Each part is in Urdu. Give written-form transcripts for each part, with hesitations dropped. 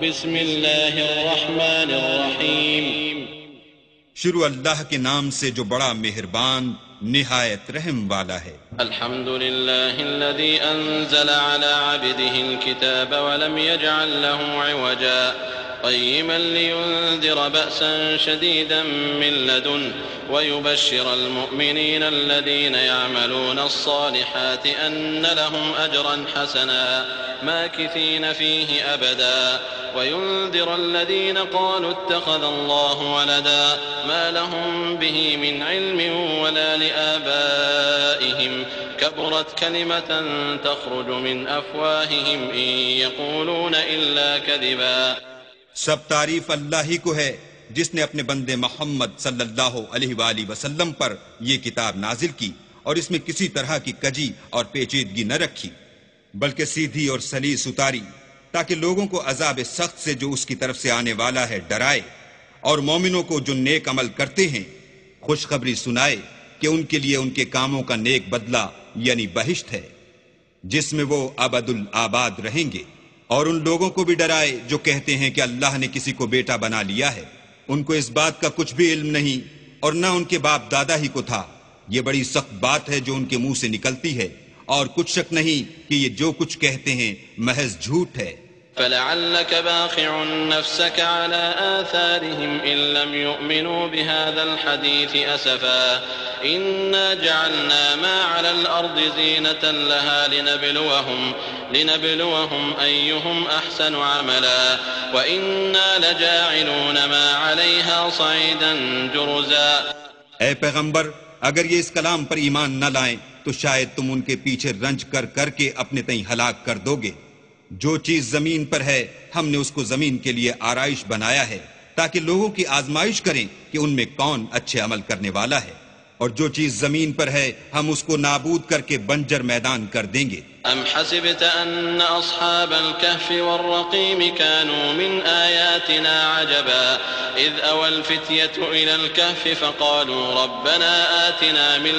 بسم اللہ الرحمن الرحیم شروع اللہ کے نام سے جو بڑا مہربان نہایت رحم والا ہے۔ الحمد للہ الذي انزل على عبده الكتاب ولم يجعل له عوجا قيما لينذر بأسا شديدا من لدنه ويبشر المؤمنين الذين يعملون الصالحات أن لهم أجرا حسنا ماكثين فيه أبدا وينذر الذين قالوا اتخذ الله ولدا ما لهم به من علم ولا لآبائهم كبرت كلمة تخرج من أفواههم إن يقولون إلا كذبا۔ سب تعریف اللہ ہی کو ہے جس نے اپنے بندے محمد صلی اللہ علیہ وآلہ وسلم پر یہ کتاب نازل کی اور اس میں کسی طرح کی کجی اور پیچیدگی نہ رکھی بلکہ سیدھی اور سلیس اتاری تاکہ لوگوں کو عذاب سخت سے جو اس کی طرف سے آنے والا ہے ڈرائے، اور مومنوں کو جو نیک عمل کرتے ہیں خوشخبری سنائے کہ ان کے لیے ان کے کاموں کا نیک بدلہ یعنی بہشت ہے جس میں وہ ابد الآباد رہیں گے، اور ان لوگوں کو بھی ڈرائے جو کہتے ہیں کہ اللہ نے کسی کو بیٹا بنا لیا ہے، ان کو اس بات کا کچھ بھی علم نہیں اور نہ ان کے باپ دادا ہی کو تھا۔ یہ بڑی سخت بات ہے جو ان کے منہ سے نکلتی ہے، اور کچھ شک نہیں کہ یہ جو کچھ کہتے ہیں محض جھوٹ ہے۔ فلعلك باخع نفسك على آثارهم إن لم يؤمنوا بهذا الحديث أسفا إنا جعلنا ما على الأرض زينة لها لنبلوهم أيهم أحسن عملا وإنا لجاعلون ما عليها صعيدا جرزا۔ اے پیغمبر، اگر یہ اس کلام پر ایمان نہ لائیں تو شاید تم ان کے پیچھے رنج کر کر کے اپنے تئیں ہلاک کر دو گے۔ جو چیز زمین پر ہے ہم نے اس کو زمین کے لیے آرائش بنایا ہے تاکہ لوگوں کی آزمائش کریں کہ ان میں کون اچھے عمل کرنے والا ہے، اور جو چیز زمین پر ہے ہم اس کو نابود کر کے بنجر میدان کر دیں گے۔ ام حسبت ان اصحاب الكهف والرقيم كانوا من آياتنا عجبا اذ اوى الفتية الى الكهف فقالوا ربنا آتنا من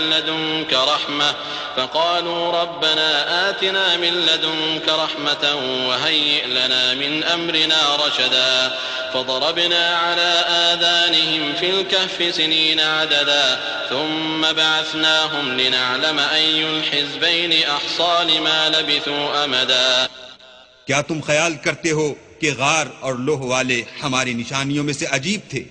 لدنك رحمة وهيئ لنا من امرنا رشدا فضربنا على آذانهم في الكهف سنين عددا ثم بعثناهم لنعلم أي الحزبين أحصى لما لبثوا أمدا۔ کیا تم خیال کرتے ہو کہ غار اور لوہ والے ہماری نشانیوں میں سے عجیب تھے؟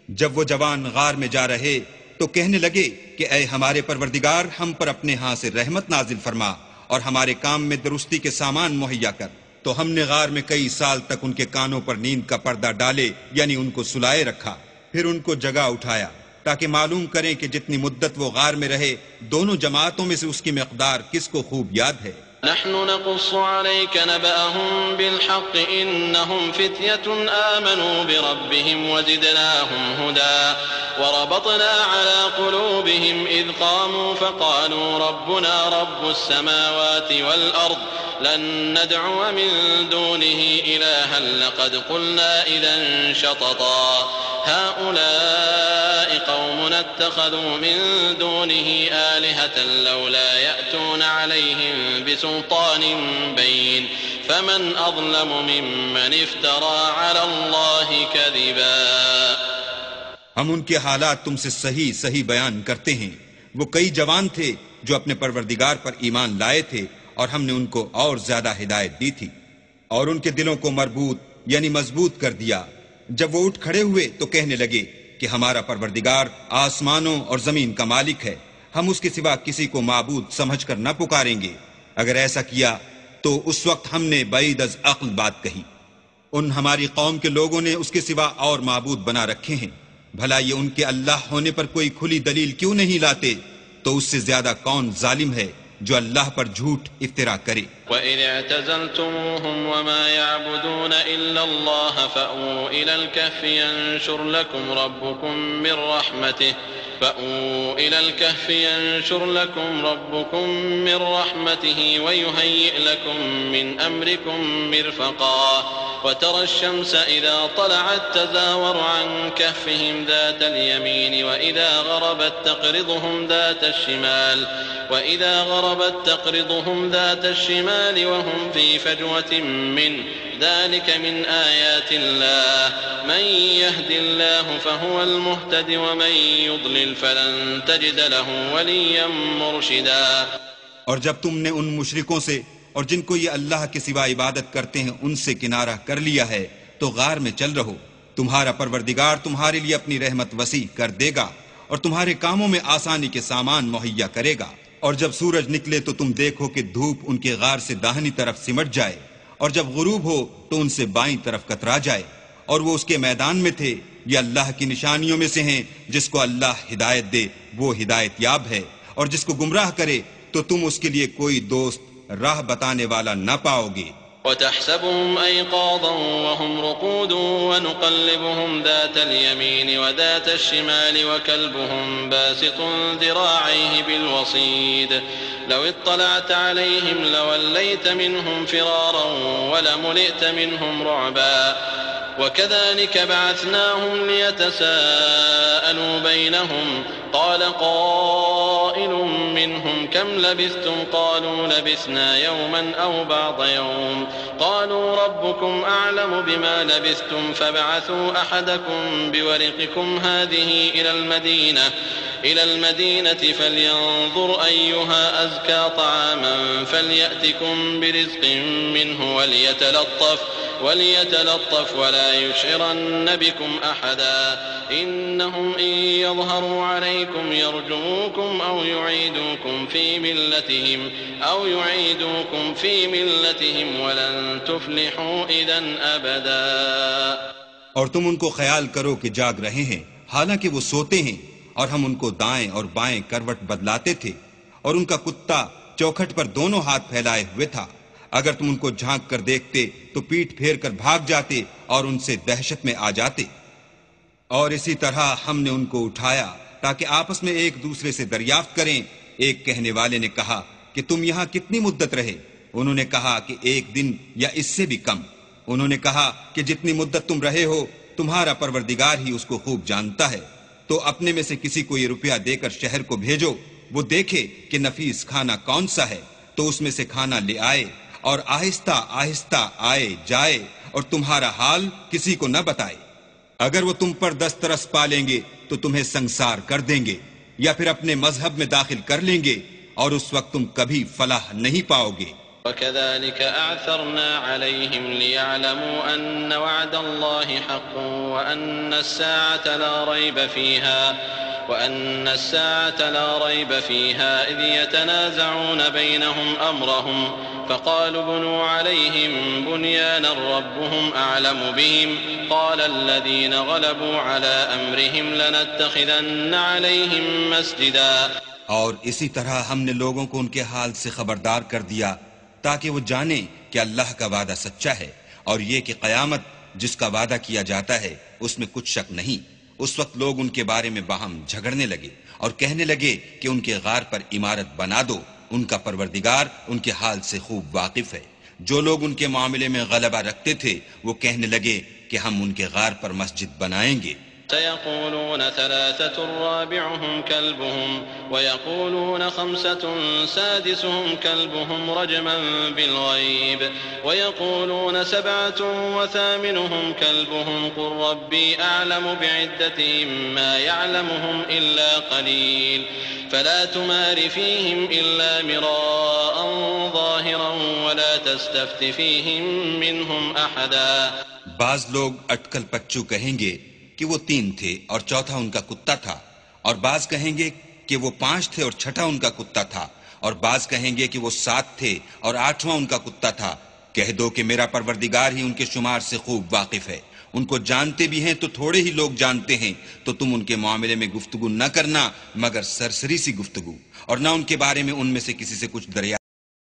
جب وہ جوان غار میں جا رہے تو کہنے لگے کہ اے ہمارے پروردگار، ہم پر اپنے ہاں سے رحمت نازل فرما اور ہمارے کام میں درستی کے سامان مہیا کر۔ تو ہم نے غار میں کئی سال تک ان کے کانوں پر نیند کا پردہ ڈالے یعنی ان کو سلائے رکھا، پھر ان کو جگہ اٹھایا تاکہ معلوم کریں کہ جتنی مدت وہ غار میں رہے دونوں جماعتوں میں سے اس کی مقدار کس کو خوب یاد ہے۔ نحن نقص عليك نبأهم بالحق إنهم فتية آمنوا بربهم وزدناهم هدى وربطنا على قلوبهم إذ قاموا فقالوا ربنا رب السماوات والأرض لن ندعو من دونه إلها لقد قلنا إذا شططا هؤلاء قوم اتخذوا من دونه آلهة لولا يأتون عليهم بسلطان بين فمن أظلم ممن افترى على الله كذبا۔ ہم ان کے حالات تم سے صحیح بیان کرتے ہیں۔ وہ کئی جوان تھے جو اپنے پروردگار پر ایمان لائے تھے اور ہم نے ان کو اور زیادہ ہدایت دی تھی اور ان کے دلوں کو مربوط یعنی مضبوط کر دیا۔ جب وہ اٹھ کھڑے ہوئے تو کہنے لگے کہ ہمارا پروردگار آسمانوں اور زمین کا مالک ہے، ہم اس کے سوا کسی کو معبود سمجھ کر نہ پکاریں گے۔ اگر ایسا کیا تو اس وقت ہم نے بعید از عقل بات کہی۔ ان ہماری قوم کے لوگوں نے اس کے سوا اور معبود بنا رکھے ہیں، بھلا یہ ان کے اللہ ہونے پر کوئی کھلی دلیل کیوں نہیں لاتے؟ تو اس سے زیادہ کون ظالم ہے جو اللہ پر جھوٹ افترا کرے۔ وَإِذِ اعْتَزَلْتُمُوهُمْ وَمَا يَعْبُدُونَ إِلَّا اللَّهَ فَأْوُوا إِلَى الْكَهْفِ يَنشُرْ لَكُمْ رَبُّكُمْ مِنْ رَحْمَتِهِ وَيُهَيِّئْ لَكُمْ مِنْ أَمْرِكُمْ مِرْفَقًا وترى الشمس إذا طلعت تزاور عن كهفهم ذات اليمين وإذا غربت تقرضهم ذات الشمال وهم في فجوة منه ذلك من آيات الله من يهد الله فهو المهتد ومن يضلل فلن تجد له وليا مرشدا. اور جب تم نے ان مشرکوں سے اور جن کو یہ اللہ کے سوا عبادت کرتے ہیں ان سے کنارہ کر لیا ہے تو غار میں چل رہو، تمہارا پروردگار تمہارے لیے اپنی رحمت وسیع کر دے گا اور تمہارے کاموں میں آسانی کے سامان مہیا کرے گا. اور جب سورج نکلے تو تم دیکھو کہ دھوپ ان کے غار سے داہنی طرف سمٹ جائے، اور جب غروب ہو تو ان سے بائیں طرف کترا جائے، اور وہ اس کے میدان میں تھے. یہ اللہ کی نشانیوں میں سے ہیں، جس کو اللہ ہدایت دے وہ ہدایت یاب ہے، اور جس کو گمراہ کرے تو تم اس کے لیے کوئی دوست راہ بتانے والا نہ پاؤ گے. وتحسبهم أيقاظا وهم رقود ونقلبهم ذات اليمين وذات الشمال وكلبهم باسط ذراعيه بالوصيد لو اطلعت عليهم لوليت منهم فرارا ولملئت منهم رعبا وكذلك بعثناهم ليتساءلوا بينهم قال قائل منهم كم لبثتم قالوا لبثنا يوما أو بعض يوم قالوا ربكم أعلم بما لبثتم فابعثوا أحدكم بورقكم هذه إلى المدينة فلينظر أيها أزكى طعاما فليأتكم برزق منه وليتلطف ولا يشعرن بكم أحدا إنهم إن يظهروا عليكم يرجموكم أو يعيدوكم في ملتهم ولن تفلحوا إذا أبدا. اور تم ان کو خیال کرو کہ جاگ رہے ہیں حالانکہ وہ سوتے ہیں، اور ہم ان کو دائیں اور بائیں کروٹ بدلاتے تھے، اور ان کا کتا چوکھٹ پر دونوں ہاتھ پھیلائے ہوئے تھا. اگر تم ان کو جھانک کر دیکھتے تو پیٹ پھیر کر بھاگ جاتے اور ان سے دہشت میں آ جاتے. اور اسی طرح ہم نے ان کو اٹھایا تاکہ آپس میں ایک دوسرے سے دریافت کریں. ایک کہنے والے نے کہا کہ تم یہاں کتنی مدت رہے؟ انہوں نے کہا کہ 1 دن یا اس سے بھی کم. انہوں نے کہا کہ جتنی مدت تم رہے ہو تمہارا پروردگار ہی اس کو خوب جانتا ہے. تو اپنے میں سے کسی کو یہ روپیہ دے کر شہر کو بھیجو، وہ دیکھے کہ نفیس کھانا کون سا ہے تو اس میں سے کھانا لے آئے، اور آہستہ آہستہ آئے جائے اور تمہارا حال کسی کو نہ بتائے. اگر وہ تم پر دسترس پالیں گے تو تمہیں سنسار کر دیں گے، یا پھر اپنے مذہب میں داخل کر لیں گے، اور اس وقت تم کبھی فلاح نہیں پاؤ گے. وكذلك أعثرنا عليهم ليعلموا أن وعد الله حق وأن الساعة لا ريب فيها إذ يتنازعون بينهم أمرهم فقالوا بنوا عليهم بنيانا ربهم أعلم بهم قال الذين غلبوا على أمرهم لنتخذن عليهم مسجدا. اور اسی طرح ہم نے لوگوں کو ان کے حال سے خبردار کر دیا تاکہ وہ جانیں کہ اللہ کا وعدہ سچا ہے، اور یہ کہ قیامت جس کا وعدہ کیا جاتا ہے اس میں کچھ شک نہیں. اس وقت لوگ ان کے بارے میں باہم جھگڑنے لگے اور کہنے لگے کہ ان کے غار پر عمارت بنا دو. ان کا پروردگار ان کے حال سے خوب واقف ہے. جو لوگ ان کے معاملے میں غلبہ رکھتے تھے وہ کہنے لگے کہ ہم ان کے غار پر مسجد بنائیں گے. سيقولون 3 رابعهم كلبهم ويقولون 5 سادسهم كلبهم رجما بالغيب ويقولون 7 وثامنهم كلبهم قل ربي أعلم بعدتهم ما يعلمهم إلا قليل فلا تمار فيهم إلا مراء ظاهرا ولا تستفت فيهم منهم أحدا. بعض لوگ اٹکل پچو کہیں گے کہ وہ 3 تھے اور چوتھا ان کا کتا تھا، اور بعض کہیں گے کہ وہ 5 تھے اور چھٹا ان کا کتا تھا، اور بعض کہیں گے کہ وہ 7 تھے اور 8واں ان کا کتا تھا. کہہ دو کہ میرا پروردگار ہی ان کے شمار سے خوب واقف ہے. ان کو جانتے بھی ہیں تو تھوڑے ہی لوگ جانتے ہیں، تو تم ان کے معاملے میں گفتگو نہ کرنا مگر سرسری سی گفتگو، اور نہ ان کے بارے میں ان میں سے کسی سے کچھ دریافت